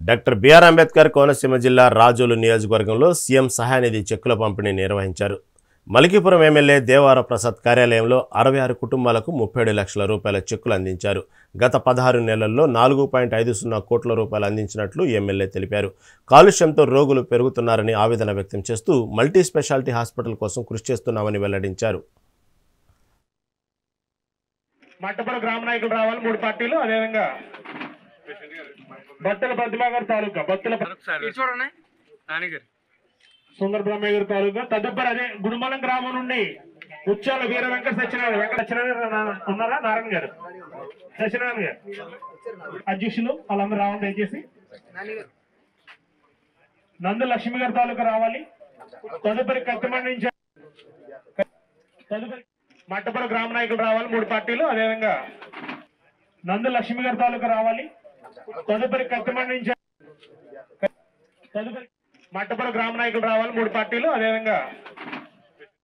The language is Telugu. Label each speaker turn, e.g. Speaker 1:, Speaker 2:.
Speaker 1: డాక్టర్ బిఆర్ అంబేద్కర్ కోనసీమ జిల్లా రాజోలు నియోజకవర్గంలో సీఎం సహాయనిధి చెక్కుల పంపిణీ నిర్వహించారు. మలికిపురం ఎమ్మెల్యే దేవార ప్రసాద్ కార్యాలయంలో 66 కుటుంబాలకు 37 లక్షల రూపాయల చెక్కులు అందించారు. గత 16 నెలల్లో 4.50 కోట్ల రూపాయలు అందించినట్లు ఎమ్మెల్యే తెలిపారు. కాలుష్యంతో రోగులు పెరుగుతున్నారని ఆవేదన వ్యక్తం చేస్తూ మల్టీ స్పెషాలిటీ హాస్పిటల్ కోసం కృషి చేస్తున్నామని వెల్లడించారు.
Speaker 2: మట్టపురం గ్రామ నాయకులు రావాలి 3 పార్టీలు. అదేవిధంగా బత్తల పద్మాగారి తాలూకా సుందర బ్రహ్మయ్య గారి తాలూకా తదుపరి అదే గుడిమలం గ్రామం నుండి ఉచ్చాల వీర వెంకట సత్యనారాయణ ఉన్నారా? నారాయణ గారు, సత్యనారాయణ గారు అధ్యక్షులు, వాళ్ళందరూ రావాలి దయచేసి. నందు లక్ష్మి గారి తాలూకా రావాలి. తదుపరి కత్తిమండి నుంచి తదుపరి మట్టపురం గ్రామ నాయకులు రావాలి 3 పార్టీలు. అదేవిధంగా నందు లక్ష్మి గారి తాలూకా రావాలి. తదుపరి కత్తిమండి నుంచి తదుపరి మట్టపురం గ్రామ నాయకులు రావాలి 3 పార్టీలు. అదేవిధంగా